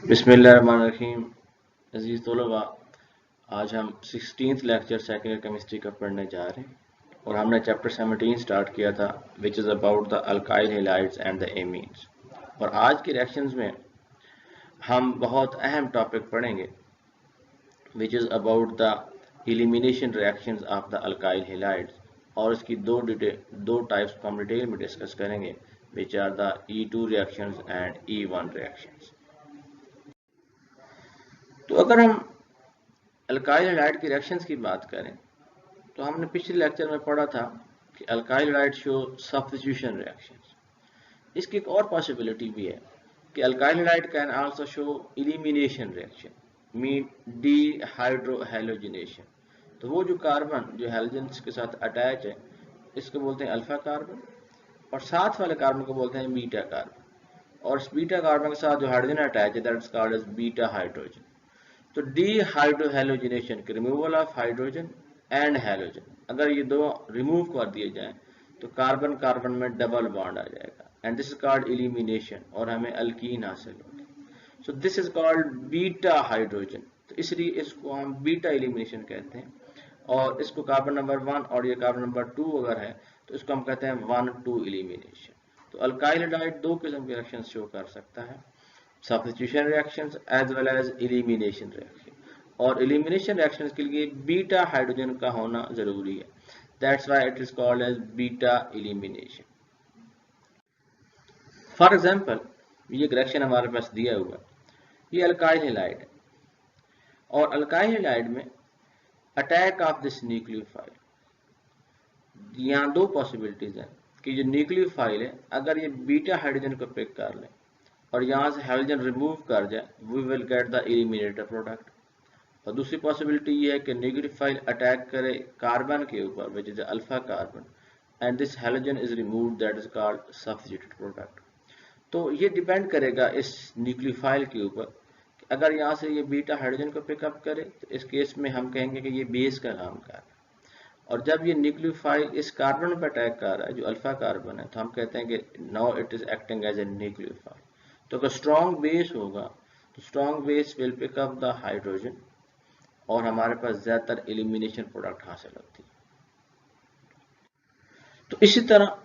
बिस्मिल्लाहिर्रहमानिर्रहीम। अजीज़ तलबा, आज हम 16th lecture second year chemistry का पढ़ने जा रहे हैं और हमने चैप्टर 17 स्टार्ट किया था which is about the alkyl halides and the amines. और आज के रिएक्शंस में हम बहुत अहम टॉपिक पढ़ेंगे which is about the elimination reactions of the alkyl halides, और इसकी दो टाइप्स को हम डिटेल में डिस्कस करेंगे which are the E2 reactions and E1 reactions. तो अगर हम अल्काइल हैलाइड की रिएक्शंस की बात करें तो हमने पिछले लेक्चर में पढ़ा था कि alkyl halide show substitution reactions. इसकी एक और पॉसिबिलिटी भी है कि alkyl halide can also show elimination reaction, mean dehydrohalogenation. तो वो जो कार्बन जो हैलोजेंस के साथ अटैच है इसको बोलते हैं अल्फा कार्बन, और साथ वाले कार्बन को बोलते हैं बीटा कार्बन, और इस बीटा कार्बन के साथ जो हाइड्रोजन अटैच है that is called as beta hydrogen. तो डीहाइड्रोहैलोजिनेशन के removal of hydrogen and halogen, अगर ये दो रिमूव कर दिए जाएं तो कार्बन कार्बन में डबल बॉन्ड आ जाएगा and this is called elimination, और हमें अल्कीन हासिल होगी। So this is called beta hydrogen, तो इसलिए इसको हम बीटा एलिमिनेशन कहते हैं। और इसको कार्बन नंबर 1 और ये कार्बन नंबर 2 अगर है तो इसको हम कहते हैं 1-2 एलिमिनेशन। तो अल्काइल हैलाइड दो किस्म के रिएक्शन शो कर सकता है, substitution reactions as well as elimination reaction, और एलिमिनेशन रिएक्शंस के लिए बीटा हाइड्रोजन का होना जरूरी है, that's why it is called as beta elimination. For example, ये रिएक्शन हमारे पास दिया हुआ है, ये अल्काइल हैलाइड है और अल्काइल हैलाइड में अटैक ऑफ दिस न्यूक्लियोफाइल, यहाँ दो पॉसिबिलिटीज हैं कि जो न्यूक्लियोफाइल है अगर ये बीटा हाइड्रोजन को पिक कर ले और यहाँ से हाइड्रोजन रिमूव कर जाए, we will get the eliminator product. और दूसरी पॉसिबिलिटी ये है कि न्यूक्लियोफाइल अटैक करे कार्बन के ऊपर which is alpha carbon and this halogen is removed, that is called substituted product. तो ये डिपेंड करेगा इस न्यूक्लियोफाइल के ऊपर, अगर यहाँ से ये बीटा हाइड्रोजन को पिकअप करे तो इस केस में हम कहेंगे कि ये बेस का काम कर रहा है, और जब ये न्यूक्लियोफाइल इस कार्बन पर अटैक कर रहा है जो अल्फा कार्बन है तो हम कहते हैं कि now it is acting as a nucleophile. तो अगर स्ट्रॉन्ग बेस होगा तो strong base will pick up the hydrogen और हमारे पास ज्यादातर एलिमिनेशन प्रोडक्ट हासिल होती है। तो इसी तरह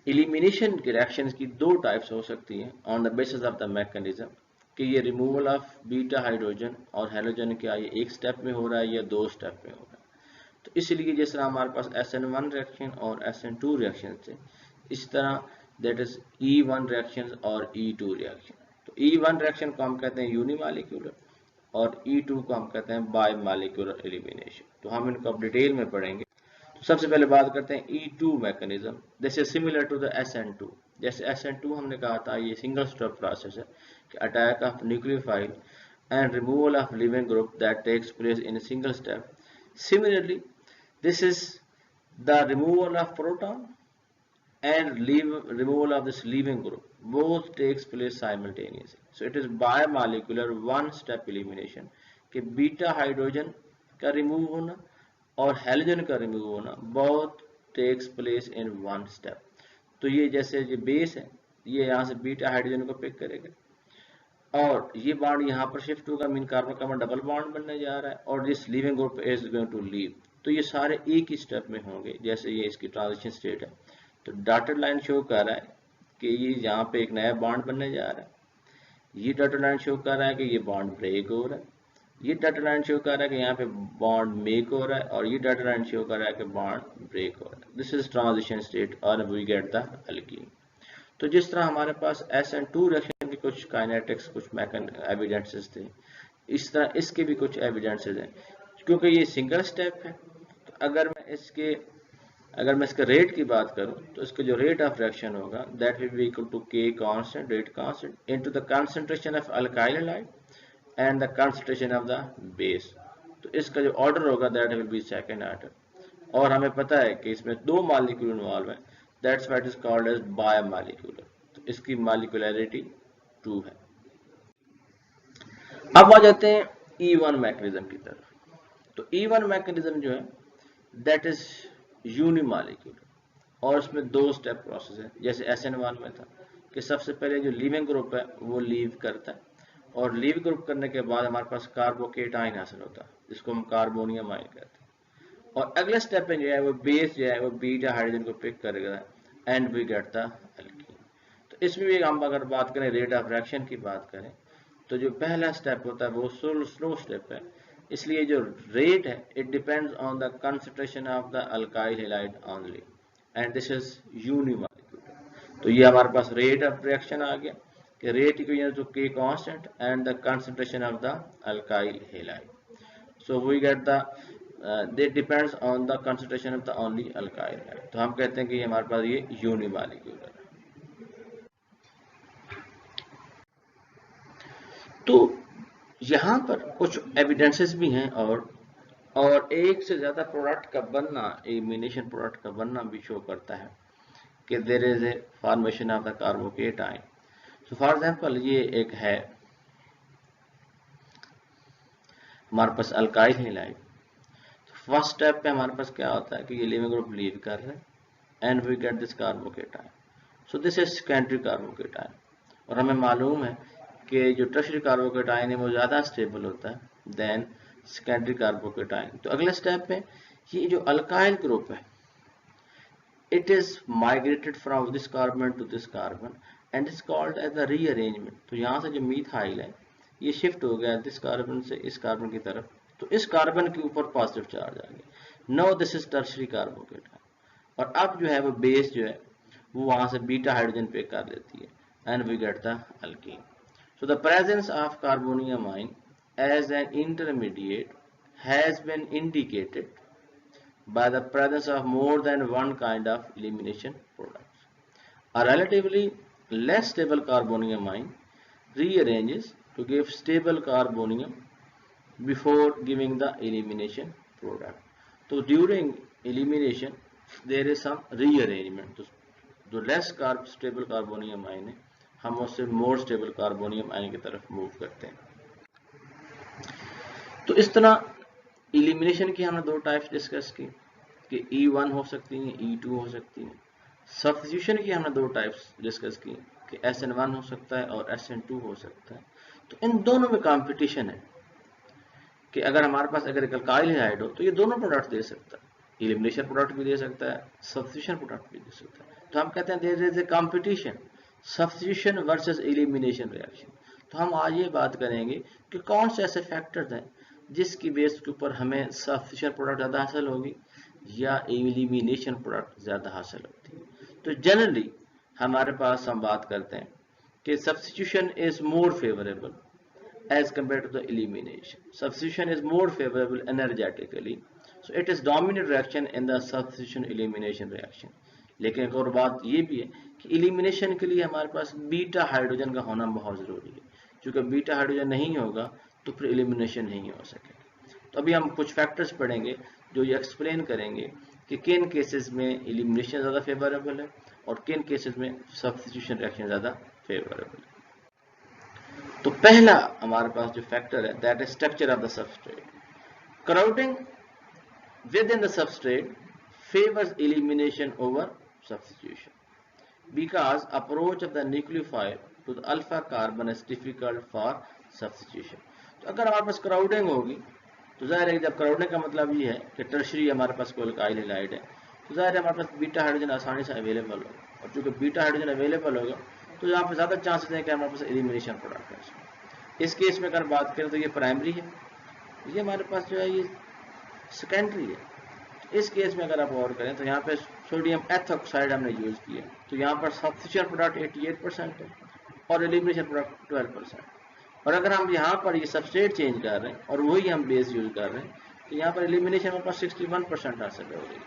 एलिमिनेशन के रिएक्शंस की दो टाइप्स हो सकती हैं on the basis of the mechanism, कि ये रिमूवल ऑफ बीटा हाइड्रोजन और हैलोजन क्या ये एक स्टेप में हो रहा है या दो स्टेप में हो रहा है। तो इसलिए जिस तरह हमारे पास SN1 रिएक्शन और SN2 रिएक्शन थे, इस तरह दैट इज E1 रिएक्शन और E2 रिएक्शन। तो E1 रिएक्शन को हम कहते हैं यूनिमॉलिक्यूलर और E2 को हम कहते हैं बायमॉलिक्यूलर एलिमिनेशन। तो हम इनको अब डिटेल में पढ़ेंगे। तो सबसे पहले बात करते हैं E2 mechanism, this is similar to the SN2। जैसे SN2 हमने कहा था ये सिंगल स्टेप प्रोसेस है कि attack of nucleophile and removal of living group that takes place in a single step. Similarly, this is the removal of proton and removal of this leaving group, both takes place simultaneously. So it is bimolecular one step elimination कि beta hydrogen का remove होना और halogen का remove होना both takes place in one step। तो ये जैसे जो बेस है ये यहाँ से बीटा हाइड्रोजन को पिक करेगा और ये बॉन्ड यहाँ पर शिफ्ट होगा, mean carbon carbon double bond बनने जा रहा है और this leaving group is going to leave. तो ये सारे एक ही स्टेप में होंगे, जैसे ये इसकी ट्रांजिशन स्टेट है। तो डॉटेड लाइन शो कर रहा है कि ये यहाँ पे एक नया बॉन्ड बनने जा रहा है, ये डॉटेड लाइन शो कर रहा है कि ये बॉन्ड ब्रेक हो रहा है, ये डॉटेड लाइन शो कर रहा है कि यहाँ पे बॉन्ड मेक हो रहा है, और ये डॉटेड लाइन शो कर रहा है कि बॉन्ड ब्रेक हो रहा है। दिस इज ट्रांजिशन स्टेट और वी गेट द अल्कीन। तो जिस तरह हमारे पास SN2 रिएक्शन के कुछ काइनेटिक्स कुछ एविडेंसेस थे, इस तरह इसके भी कुछ एविडेंसेस हैं। क्योंकि ये सिंगल स्टेप है तो अगर मैं इसके रेट की बात करूं तो इसका जो रेट ऑफ रिएक्शन होगा that will be equal to K constant, rate constant, into the concentration of alkyl halide and the concentration of the base. तो इसका जो ऑर्डर होगा that will be second order, और हमें पता है कि इसमें दो मॉलिक्यूल इन्वॉल्व है, that's why it is called as biomolecular. तो इसकी मॉलिक्यूलरिटी 2 है। अब आ जाते हैं E1 मैकेनिज्म की तरफ। तो E1 मैकेनिज्म जो है दैट इज यूनिमॉलिक्यूलर और इसमें दो स्टेप प्रोसेस है, जैसे SN1 में था कि सबसे पहले जो लीविंग ग्रुप है वो लीव करता है और लीव ग्रुप करने के बाद हमारे पास कार्बोकेटाइन हासिल होता है, जिसको हम कार्बोनियम आयन कहते हैं। और अगला स्टेप में जो है वो बेस जो है वो बीटा हाइड्रोजन को पिक करेगा and we get the alkene. तो इसमें भी हम अगर बात करें रेट ऑफ रिएक्शन की बात करें तो जो पहला स्टेप होता है वो स्लो स्टेप है, इसलिए जो रेट है it depends on the concentration of the alkyl halide only and this is unimolecular. तो ये हमारे पास रेट ऑफ रिएक्शन आ गया कि rate equal to K constant and the concentration of the alkyl halide. So we get the that depends on the concentration of the only alkyl halide. तो हम कहते हैं कि हमारे पास ये यूनिमॉलिक्यूलर है। तो यहाँ पर कुछ एविडेंसेस भी हैं और एक से ज्यादा प्रोडक्ट का बनना, एलिमिनेशन प्रोडक्ट का बनना भी शो करता है कि there is a formation of the carbocation. तो फॉर एग्जाम्पल ये एक है हमारे पास अल्काइल हैलाइड। तो फर्स्ट स्टेप पे हमारे पास क्या होता है कि ये लीविंग ग्रुप लीव कर रहे हैं and we get this carbocation. So this is secondary carbocation और हमें मालूम है कि जो टर्शियरी कार्बोकेटाइन है वो ज़्यादा स्टेबल होता है देन सेकेंडरी कार्बोकेटाइन। तो अगले स्टेप पे ये जो अल्काइल ग्रुप है it is migrated from this carbon to this carbon and is called as the rearrangement. तो यहाँ से जो मीथाइल है ये शिफ्ट हो गया दिस कार्बन से इस कार्बन की तरफ, तो इस कार्बन के ऊपर पॉजिटिव चार्ज आ गया। No this is tertiary carbocation और अब जो है वो बेस जो है वो वहां से बीटा हाइड्रोजन पे कर लेती है and we get the alkene. So the presence of carbonium ion as an intermediate has been indicated by the presence of more than one kind of elimination products. A relatively less stable carbonium ion rearranges to give stable carbonium before giving the elimination product. So during elimination there is some rearrangement. तो जो less stable carbonium ion है हम उससे more stable carbonium ion की तरफ move करते हैं। तो इस तरह एलिमिनेशन की हमने दो टाइप्स डिस्कस की कि E1 हो सकती है, E2 हो सकती है। सब्स्टिट्यूशन की हमने दो टाइप्स डिस्कस की कि SN1 हो सकता है और SN2 हो सकता है। तो इन दोनों में कंपटीशन है कि अगर हमारे पास अगर एक अल्काइल हैलाइड हो तो ये दोनों प्रोडक्ट दे सकता है, एलिमिनेशन प्रोडक्ट भी दे सकता है, सब्स्टिट्यूशन प्रोडक्ट भी दे सकता है। तो हम कहते हैं there is a competition substitution versus elimination reaction. तो हम आज ये बात करेंगे कि कौन से ऐसे फैक्टर्स हैं जिसकी बेस के ऊपर हमें सब्स्टिट्यूशन प्रोडक्ट ज़्यादा हासिल होगी या एलिमिनेशन प्रोडक्ट ज़्यादा हासिल होती है। तो जनरली हमारे पास हम बात करते हैं कि substitution is more favourable as compared to the elimination. Substitution is more favorable energetically, so it is dominant reaction in the substitution elimination reaction. लेकिन एक और बात ये भी है कि एलिमिनेशन के लिए हमारे पास बीटा हाइड्रोजन का होना बहुत ज़रूरी है, क्योंकि बीटा हाइड्रोजन नहीं होगा तो फिर एलिमिनेशन नहीं हो सकेगा। तो अभी हम कुछ फैक्टर्स पढ़ेंगे जो ये एक्सप्लेन करेंगे कि किन केसेस में एलिमिनेशन ज़्यादा फेवरेबल है और किन केसेस में सब्स्टिट्यूशन रिएक्शन ज़्यादा फेवरेबल है। तो पहला हमारे पास जो फैक्टर है that is structure of the substrate. Crowding within the substrate favours elimination over substitution because approach of the nucleophile to the alpha carbon is difficult for substitution. तो अगर हमारे पास क्राउडिंग होगी तो जाहिर है जब क्राउडिंग का मतलब ये है कि टर्शरी हमारे पास कोई अल्काइल हैलाइड है तो जाहिर है हमारे पास बीटा हाइड्रोजन आसानी से अवेलेबल होगा, और चूंकि बीटा हाइड्रोजन अवेलेबल होगा तो यहाँ पे ज़्यादा चांसेस है कि हमारे पास एलिमिनेशन प्रोडक्ट है। इस केस में अगर बात करें तो ये प्राइमरी है, ये हमारे पास जो है ये सेकेंडरी है। इस केस में अगर आप गौर करें तो यहाँ पे सोडियम एथोक्साइड हमने यूज़ किया, तो यहाँ पर सब्स्टिट्यूशन प्रोडक्ट 88% है और एलिमिनेशन प्रोडक्ट 12%। और अगर हम यहाँ पर ये सबस्ट्रेट चेंज कर रहे हैं और वही हम बेस यूज कर रहे हैं तो यहाँ पर एलिमिनेशन हमारे पास 61% हासिल हो गई।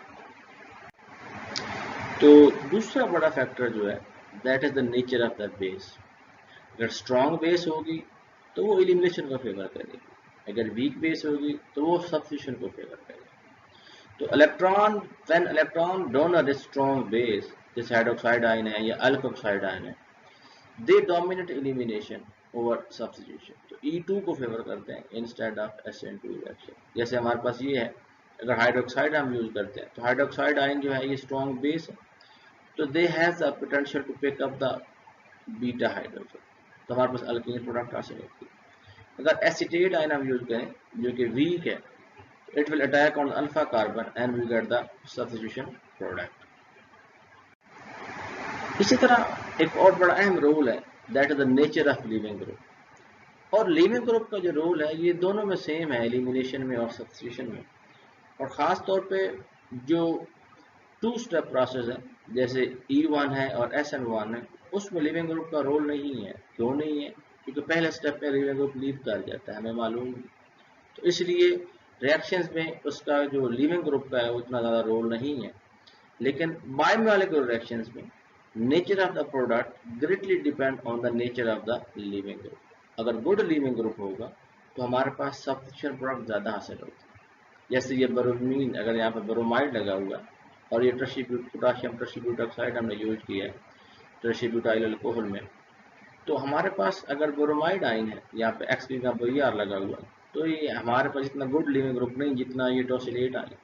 तो दूसरा बड़ा फैक्टर जो है that is the nature of the base. अगर स्ट्रॉन्ग बेस होगी तो वो एलिमिनेशन को फेवर करेगी, अगर वीक बेस होगी तो वो सब्स्टिट्यूशन को फेवर करेगी। तो when electron donor is strong base जैसे हाइड्रोक्साइड आयन है या अल्कोक्साइड आयन है, दे डोमिनेट एलिमिनेशन ओवर सब्स्टिट्यूशन। तो E2 को फेवर करते हैं इंस्टेड ऑफ SN2 रिएक्शन। जैसे हमारे पास ये है अगर हाइड्रोक्साइड हम यूज करते हैं तो हाइड्रोक्साइड आयन जो है ये स्ट्रॉन्ग बेस है, तो they has the potential to pick up the beta hydrogen, तो हमारे पास अल्कीन प्रोडक्ट हासिल होती है। अगर एसिटेट आयन हम यूज करें जो कि वीक है, it will attack on alpha carbon and we get the substitution product. इसी तरह एक और बड़ा अहम रोल है that is the nature of leaving group. और लीविंग ग्रुप का जो रोल है ये दोनों में सेम है, एलिमिनेशन में और सब्स्टिट्यूशन में। और ख़ास तौर पे जो टू स्टेप प्रोसेस है जैसे E1 है और SN1 है, उसमें लिविंग ग्रुप का रोल नहीं है। क्यों नहीं है? क्योंकि पहले स्टेप में लिविंग ग्रुप लीव कर जाता है, हमें मालूम है। तो इसलिए रिएक्शंस में उसका जो लिविंग ग्रुप का है उतना ज़्यादा रोल नहीं है। लेकिन बायोमोलिकुलर रिएक्शंस में nature of the product greatly depend on the nature of the leaving group. अगर गुड लिविंग ग्रुप होगा तो हमारे पास सब्स्टिट्यूशन प्रोडक्ट ज़्यादा हासिल होता है। जैसे ये ब्रोमीन, अगर यहाँ पर ब्रोमाइड लगा हुआ और ये पोटाशियम ट्रिब्यूट ऑक्साइड हमने यूज किया है ट्रिब्यूटाइल अल्कोहल में, तो हमारे पास अगर ब्रोमाइड आयन है, यहाँ पे एक्स का Br लगा हुआ, तो ये हमारे पास इतना गुड लिविंग ग्रुप नहीं जितना ये टोसिलेट आयन।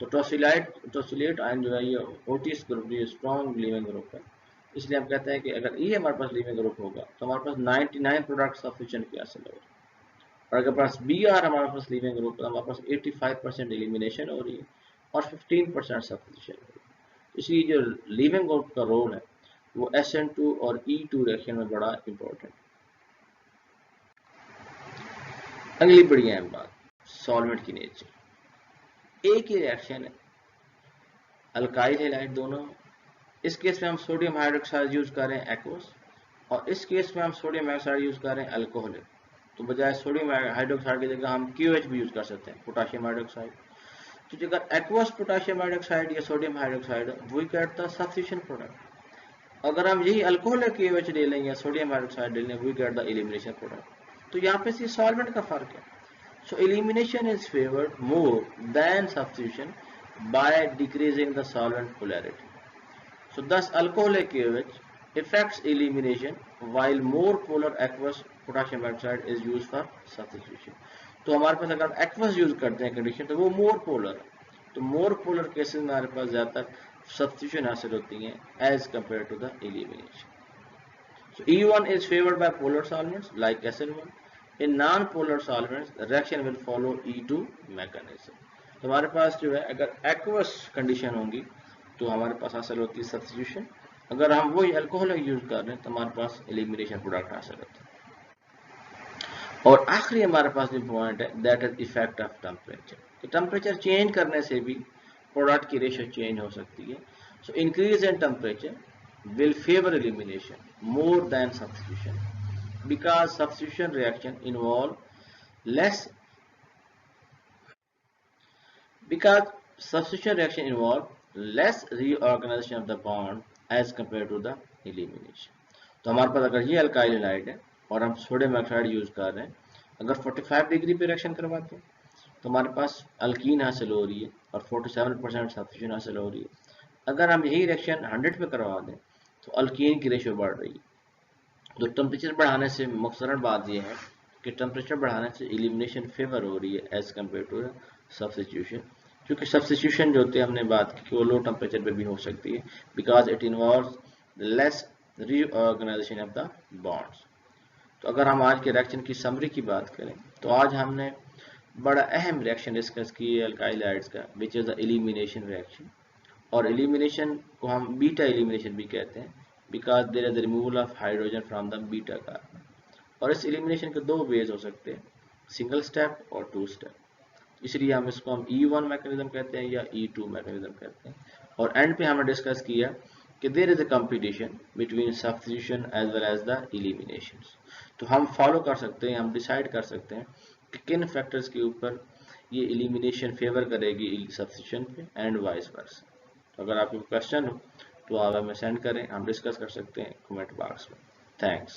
तो टोसिलेट आयन जो है ये ओटिस ग्रुप, ये स्ट्रॉन्ग लिविंग ग्रुप है। इसलिए हम कहते हैं कि अगर ये हमारे पास लिविंग ग्रुप होगा तो हमारे पास 99 प्रोडक्ट सफिशिएंट की हासिल होगा। और अगर पास Br हमारे पास लिविंग ग्रुप तो हमारे पास 85% एलिमिनेशन हो रही है और 15% सब्स्टिट्यूशन हो रही है। इसलिए जो लिविंग ग्रुप का रोल है वो SN2 और E2 रिएक्शन में बड़ा इंपॉर्टेंट। अगली बड़ी अहम बात, सॉल्वेंट की नेचर। एक ही रिएक्शन है, अल्काइल हैलाइड दोनों। इस केस में हम सोडियम हाइड्रोक्साइड यूज कर रहे हैं एक्वस, और इस केस में हम सोडियम हाइड्रोक्साइड यूज कर रहे हैं अल्कोहलिक। तो बजाय सोडियम हाइड्रोक्साइड की जगह हम QH भी यूज कर सकते हैं, पोटाशियम हाइड्रोक्साइड। तो अगर एक्वस पोटाशियम हाइड्रोक्साइड या sodium hydroxide we get the substitution product. अगर हम यही अल्कोहलिक KOH ले लें या सोडियम हाइड्रोक्साइड ले लें, we get the elimination product. तो यहाँ पे से सॉल्वेंट का फर्क है। So elimination is favoured more than substitution by decreasing the solvent polarity. So thus alcoholic KOH affects elimination while more polar aqueous potassium hydroxide is used for substitution. तो हमारे पास अगर aqueous यूज करते हैं condition तो वो more polar है। तो more polar cases में हमारे पास ज्यादातर सब्स्टिट्यूशन हासिल होती है as compare to the elimination. So E1 is favored by polar solvents like SN1. In non-polar solvents, the reaction will follow E2 mechanism. तो हमारे पास जो है अगर एक्वस कंडीशन होंगी तो हमारे पास हासिल होती है सब्स्टिट्यूशन। अगर हम वही अल्कोहल यूज कर रहे हैं तो हमारे पास एलिमिनेशन प्रोडक्ट हासिल होता है। और आखिरी हमारे पास जो पॉइंट है that is effect of temperature. तो टेम्परेचर चेंज करने से भी प्रोडक्ट की रेशियो चेंज हो सकती है। So increase in temperature will favor elimination more than substitution because substitution reaction involve less reorganization of the bond as compared to the elimination. तो हमारे पास अगर ये अल्काइल हैलाइड है और हम सोडियम ऑक्साइड यूज कर रहे हैं, अगर 45 डिग्री पे रिएक्शन करवाते हैं तो हमारे पास अल्कीन हासिल हो रही है और 47% सब्स्टिट्यूशन हासिल हो रही है। अगर हम यही रिएक्शन 100 पे करवा दें तो अल्कीन की रेशियो बढ़ रही है। तो टेम्परेचर बढ़ाने से मकसरन बात यह है कि टेम्परेचर बढ़ाने से एलिमिनेशन फेवर हो रही है एज कम्पेयर टू सब्स्टिट्यूशन। क्योंकि सब्स्टिट्यूशन जो होती है हमने बात की कि वो लो टेम्परेचर पे भी हो सकती है because it involves less reorganisation of the bonds. तो अगर हम आज के रिएक्शन की समरी की बात करें तो आज हमने बड़ा अहम रिएक्शन डिस्कस की है अल्काइल हैलाइड्स का, which is the elimination reaction. और एलिमिनेशन को हम बीटा एलिमिनेशन भी कहते हैं because there is the removal of hydrogen from the beta carbon. और इस एलिमिनेशन के दो वेज हो सकते हैं, सिंगल स्टेप और टू स्टेप। इसलिए हम इसको E1 मैकेनिज्म कहते हैं या E2 मैकेनिज्म कहते हैं। और एंड पे हमने डिस्कस किया कि there is a competition between substitution as well as the elimination. तो हम फॉलो कर सकते हैं, हम डिसाइड कर सकते हैं कि किन फैक्टर्स के ऊपर ये एलिमिनेशन फेवर करेगी सब्स्टिट्यूशन पे एंड वाइस वर्सा। अगर आपको क्वेश्चन हो तो आप हमें सेंड करें, हम डिस्कस कर सकते हैं कमेंट बॉक्स में। थैंक्स।